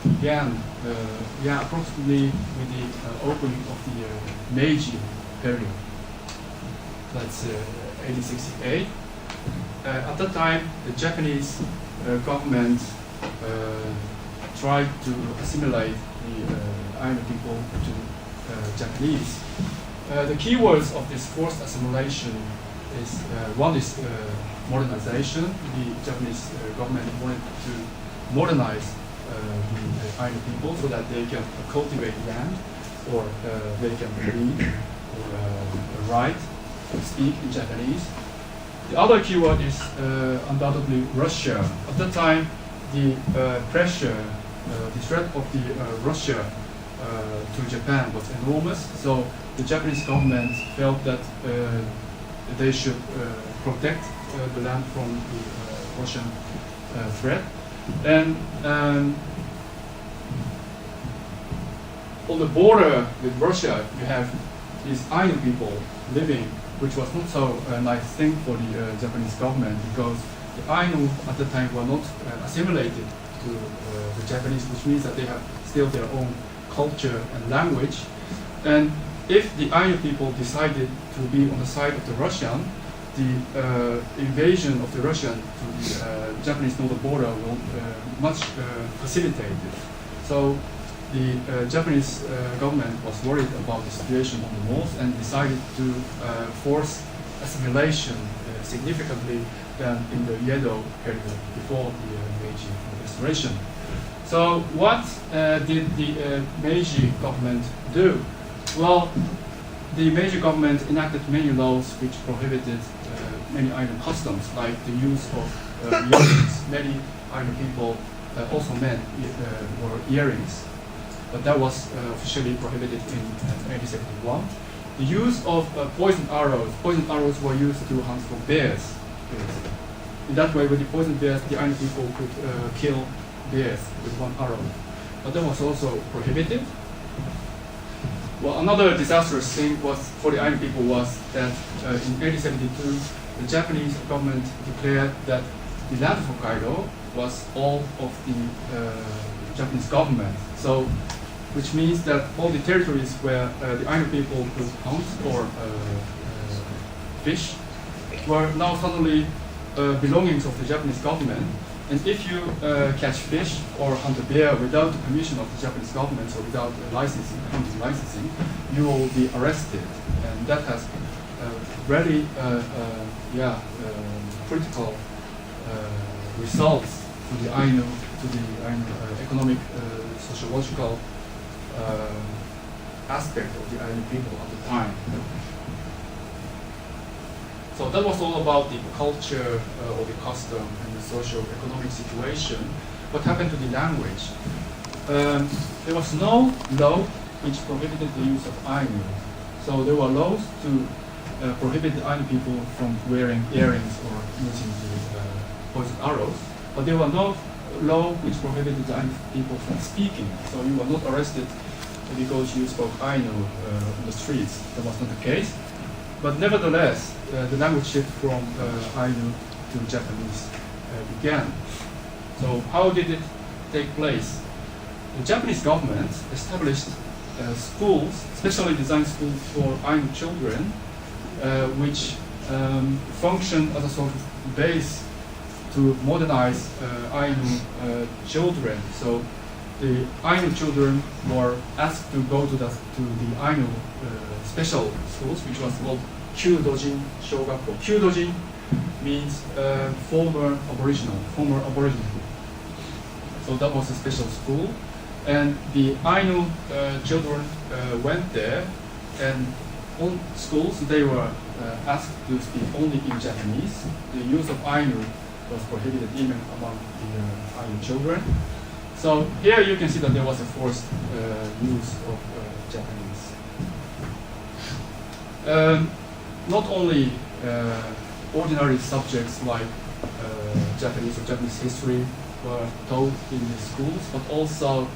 began approximately with the opening of the Meiji period. That's 1868. At that time, the Japanese government tried to assimilate the Ainu people to Japanese. The keywords of this forced assimilation is one is modernization. The Japanese government wanted to modernize the Ainu people so that they can cultivate land, or they can read, or write, speak in Japanese. The other keyword is undoubtedly Russia. At that time, the pressure, the threat of the Russia to Japan was enormous. So the Japanese government felt that they should protect the land from the Russian threat. And on the border with Russia, you have these Ainu people living, which was not so nice thing for the Japanese government, because the Ainu at the time were not assimilated to the Japanese, which means that they have still their own culture and language. And if the Ainu people decided to be on the side of the Russian, the invasion of the Russian to the Japanese northern border will much facilitated. So the Japanese government was worried about the situation on the north and decided to force assimilation significantly than in the Edo period before the Meiji Restoration. So what did the Meiji government do? Well, the Meiji government enacted many laws which prohibited many Ainu customs, like the use of earrings. Many Ainu people, also men, wore earrings, but that was officially prohibited in 1871. The use of poisoned arrows. Poisoned arrows were used to hunt for bears. In that way, with the poisoned bears, the Ainu people could kill bears with one arrow. But that was also prohibited. Well, another disastrous thing was for the Ainu people was that in 1872, the Japanese government declared that the land of Hokkaido was all of the Japanese government. So, which means that all the territories where the Ainu people could hunt or fish were now suddenly belongings of the Japanese government. And if you catch fish or hunt a bear without the permission of the Japanese government, so without hunting licensing, you will be arrested. And that has very critical results to the Ainu, economic, sociological aspect of the Ainu people at the time. So that was all about the culture or the custom and the socio-economic situation. What happened to the language? There was no law which prohibited the use of Ainu. So there were laws to prohibit the Ainu people from wearing earrings or using the poisoned arrows, but there were no law which prohibited the Ainu people from speaking. So you were not arrested because you spoke Ainu on the streets. That was not the case. But nevertheless, the language shift from Ainu to Japanese began. So how did it take place? The Japanese government established schools, specially designed schools for Ainu children, which functioned as a sort of base to modernize Ainu children. So the Ainu children were asked to go to the Ainu special schools, which was called Kyudojin Shogakko. Kyudojin means former Aboriginal. So that was a special school, and the Ainu children went there, and on schools they were asked to speak only in Japanese. The use of Ainu was prohibited even among the Ainu children. So here you can see that there was a forced use of Japanese. Not only ordinary subjects like Japanese or Japanese history were taught in the schools, but also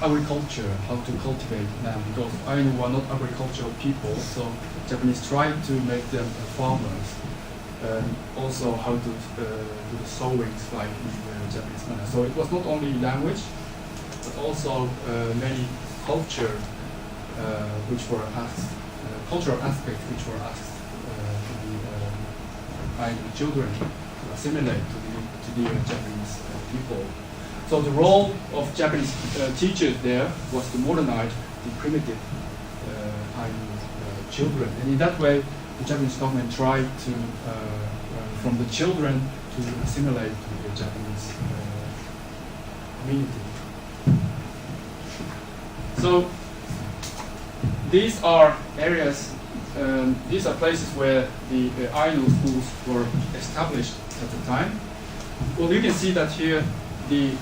agriculture, how to cultivate land, because Ainu were not agricultural people, so Japanese tried to make them farmers. Also how to do the sowings like in the Japanese manner. So it was not only language, but also many culture which were asked, cultural aspects which were asked to the Ainu children to assimilate to the Japanese people. So the role of Japanese teachers there was to modernize the primitive Ainu children, and in that way, the Japanese government tried to, from the children, to assimilate to the Japanese community. So these are areas, these are places where the Ainu schools were established at the time. Well, you can see that here the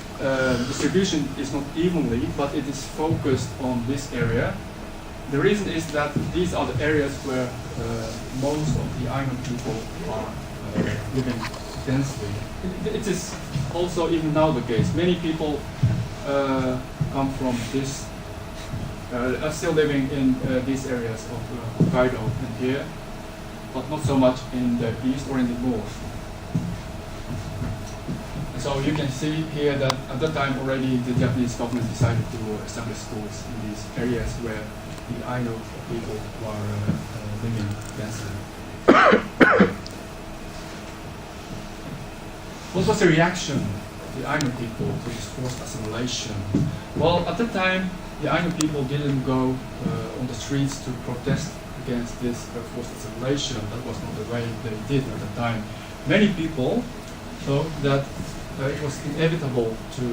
distribution is not evenly, but it is focused on this area. The reason is that these are the areas where most of the Ainu people are living densely. It is also even now the case. Many people come from this, are still living in these areas of Hokkaido and here, but not so much in the east or in the north. So you can see here that at that time already the Japanese government decided to establish schools in these areas where the Ainu people were living densely. What was the reaction of the Ainu people to this forced assimilation? Well, at the time, the Ainu people didn't go on the streets to protest against this forced assimilation. That was not the way they did at the time. Many people thought that it was inevitable to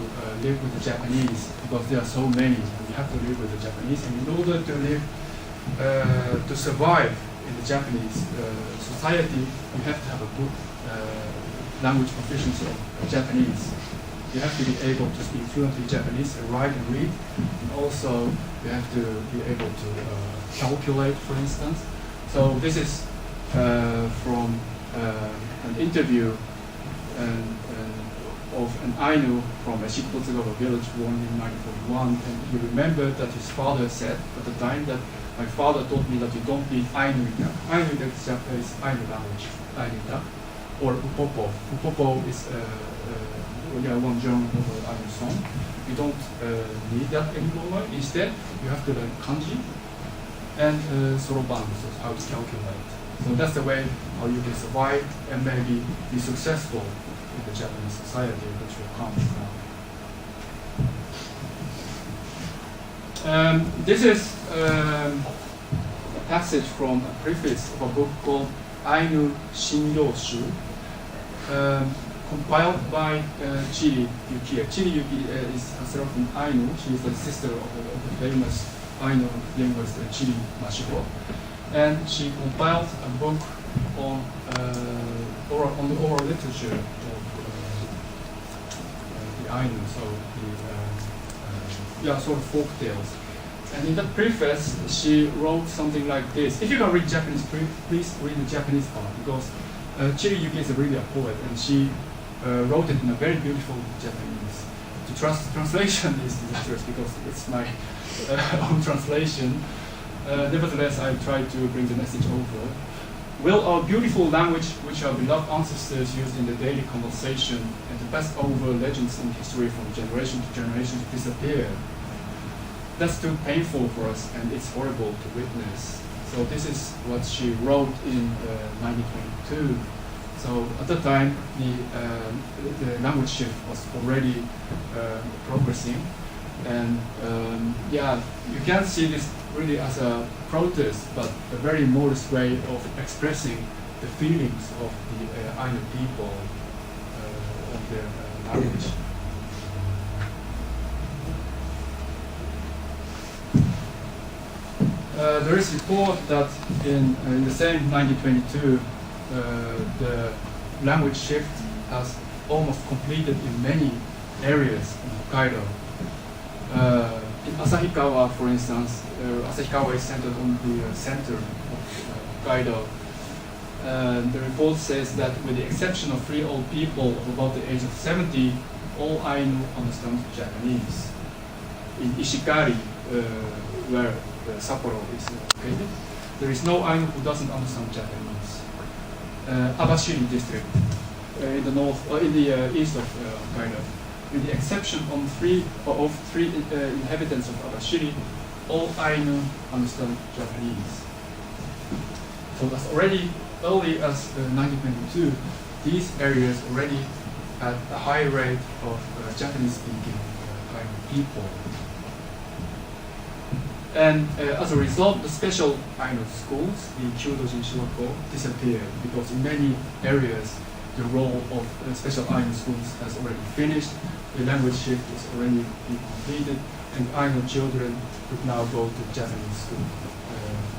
live with the Japanese because there are so many, and you have to live with the Japanese. And in order to live, to survive in the Japanese society, you have to have a good language proficiency of Japanese. You have to be able to speak fluently Japanese, and write and read, and also you have to be able to calculate, for instance. So this is from an interview of an Ainu from a Shikotsugawa village born in 1941, and he remembered that his father said at the time that my father told me that you don't need Ainuita. Ainuita is Japanese Ainu language, Ainuita, or Upopo. Upopo is one German Ainu song. You don't need that anymore. Instead, you have to learn kanji and soroban, so how to calculate. So that's the way how you can survive and maybe be successful in the Japanese society, which will come now. This is a passage from a preface of a book called Ainu Shinryoshu, compiled by Chiri Yuki. Chiri Yuki is herself an Ainu. She is the sister of the famous Ainu linguist Chiri Mashiro. And she compiled a book on the oral literature of the Ainu, so the sort of folk tales. And in that preface, she wrote something like this. If you can read Japanese, please read the Japanese part, because Chiri Yuki is really a poet, and she wrote it in a very beautiful Japanese. The translation is disastrous because it's my own translation. Nevertheless, I tried to bring the message over. Will our beautiful language, which our beloved ancestors used in the daily conversation and to pass over legends and history from generation to generation, disappear? That's too painful for us, and it's horrible to witness. So this is what she wrote in 1922. So at the time, the language shift was already progressing, and you can see this really as a protest, but a very modest way of expressing the feelings of the Ainu people of their language. There is report that in the same 1922, the language shift has almost completed in many areas in Hokkaido. In Asahikawa, for instance, Asahikawa is centered on the center of Hokkaido. The report says that with the exception of 3 old people of about the age of 70, all Ainu understand Japanese. In Ishikari, where Sapporo is located, there is no Ainu who doesn't understand Japanese. Abashiri district, in the north, in the east of Hokkaido, with the exception of three inhabitants of Abashiri, all Ainu understand Japanese. So as already early as 1922, these areas already had a high rate of Japanese-speaking Ainu people. And as a result, the special Ainu schools, the Kyūdojin Shugako, disappeared because in many areas the role of special Ainu schools has already finished, the language shift is already been completed, and Ainu children could now go to Japanese school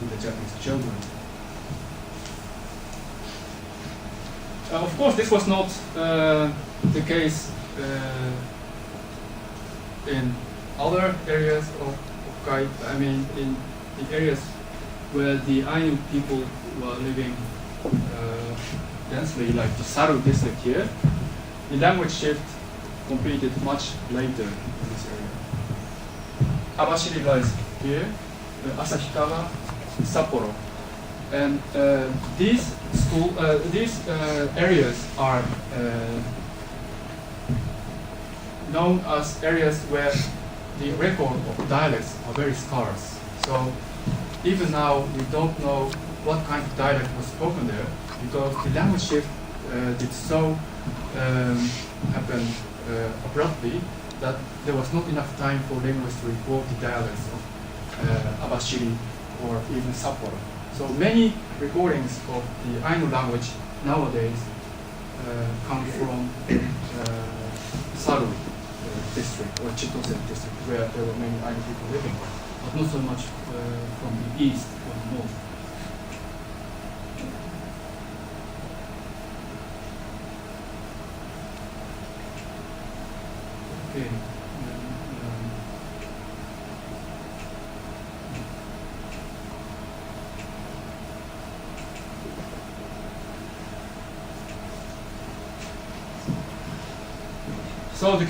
with the Japanese children. Of course, this was not the case in other areas of Hokkaido. I mean, in the areas where the Ainu people were living densely, like the Saru district here, the language shift completed much later in this area. Abashiri lies here, Asahikawa, Sapporo. And these areas are known as areas where the record of dialects are very scarce. So even now we don't know what kind of dialect was spoken there because the language shift did so happen abruptly that there was not enough time for linguists to record the dialects of Abashiri or even Sapporo. So many recordings of the Ainu language nowadays come from Saru district or Chitose district, where there were many Ainu people living, but not so much from the east or the north. Okay. So the